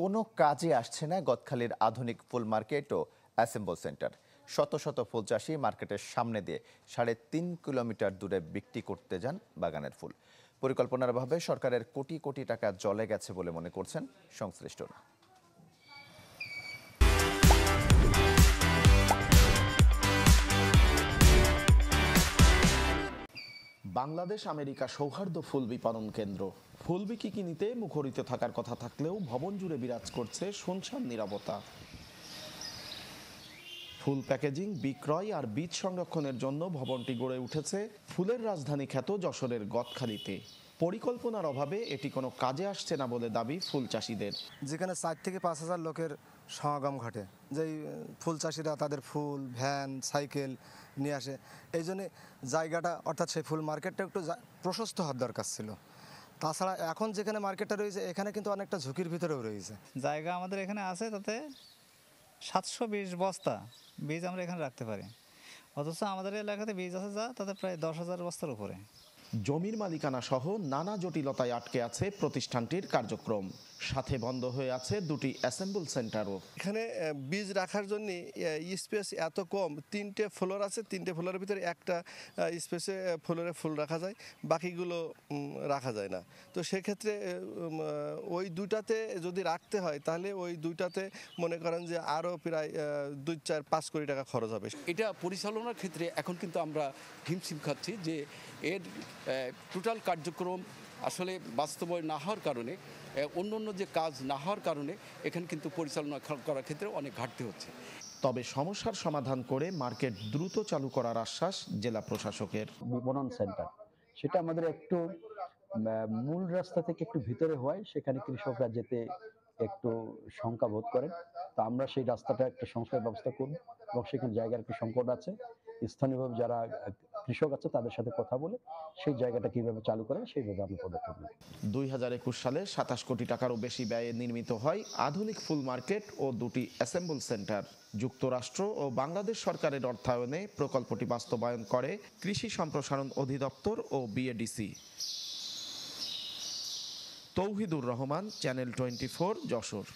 কোনো কাজে আসছে না গদখালির আধুনিক ফুল মার্কেট ও অ্যাসেম্বল সেন্টার। শত শত ফুল চাষি মার্কেটের সামনে দিয়ে ৩.৫ কিলোমিটার দূরে বিক্রি করতে যান বাগানের ফুল। পরিকল্পনার অভাবে সরকারের কোটি কোটি টাকা জলে গেছে বলে মনে করছেন সংশ্লিষ্টরা। বাংলাদেশ আমেরিকা সৌহার্দ্য ফুল বিপণন কেন্দ্র। ফুল বিক্রি নিতে মুখরিত থাকার কথা থাকলেও ভবন জুড়ে বিরাজ করছে শুনশান নীরবতা। ফুল প্যাকেজিং, বিক্রয় আর বীজ সংরক্ষণের জন্য ভবনটি গড়ে উঠেছে ফুলের রাজধানী খ্যাত যশোরের গদখালিতে। পরিকল্পনার অভাবে এটি কোনো কাজে আসছে না বলে দাবি ফুল চাষিদের। যেখানে ৪ থেকে ৫ হাজার লোকের সমাগম ঘটে, যেই ফুল চাষিরা তাদের ফুল ভ্যান সাইকেল নিয়ে আসে, এই জন্যে জায়গাটা অর্থাৎ সেই ফুল মার্কেটটা একটু প্রশস্ত হওয়ার দরকার ছিল। তাছাড়া এখন যেখানে মার্কেটটা রয়েছে এখানে কিন্তু অনেকটা ঝুঁকির ভিতরেও রয়েছে। জায়গা আমাদের এখানে আছে, তাতে 720 বস্তা বীজ আমরা এখানে রাখতে পারি, অথচ আমাদের এলাকাতে বীজ আছে যা তাতে প্রায় 10,000 বস্তার উপরে। জমির মালিকানা সহ নানা জটিলতায় আটকে আছে প্রতিষ্ঠানটির কার্যক্রম। সাথে বন্ধ হয়ে আছে দুটি অ্যাসেম্বল সেন্টারও। এখানে বীজ রাখার জন্য স্পেস এত কম, 3টে ফ্লোর আছে, 3টে ফ্লোরের ভিতরে একটা স্পেসে ফ্লোরে ফুল রাখা যায়, বাকিগুলো রাখা যায় না। তো সেক্ষেত্রে ওই দুটাতে যদি রাখতে হয় তাহলে ওই দুটাতে মনে করেন যে আরও প্রায় 2-4-5 কোটি টাকা খরচ হবে। এটা পরিচালনার ক্ষেত্রে এখন কিন্তু আমরা হিমশিম খাচ্ছি যে এর টোটাল কার্যক্রম আসলে বাস্তবায়ন না হওয়ার কারণে, অন্য যে কাজ না হওয়ার কারণে এখানে কিন্তু পরিচালনা করার ক্ষেত্রে অনেক ঘাটতি হচ্ছে। তবে সমস্যার সমাধান করে মার্কেট দ্রুত চালু করার আশ্বাস জেলা প্রশাসকের। বিপণন সেন্টার সেটা আমাদের একটু মূল রাস্তা থেকে একটু ভিতরে হয়, সেখানে কৃষকরা যেতে একটু শঙ্কা বোধ করেন। তো আমরা সেই রাস্তাটা একটা সংস্কার ব্যবস্থা করব এবং সেখানে জায়গার একটু সংকট আছে। স্থানীয়ভাবে যারা কৃষক আছে তাদের সাথে কথা বলে সেই জায়গাটা কিভাবে চালু করেন সেইভাবে আমরা পদক্ষেপ নেব। 2021 সালে 27 কোটি টাকারও বেশি ব্যয়ে নির্মিত হয় আধুনিক ফুল মার্কেট ও দুটি অ্যাসেম্বল সেন্টার। যুক্তরাষ্ট্র ও বাংলাদেশ সরকারের অর্থায়নে প্রকল্পটি বাস্তবায়ন করে কৃষি সম্প্রসারণ অধিদপ্তর ও বিএডিসি। তৌহিদুর রহমান, চ্যানেল 24, যশোর।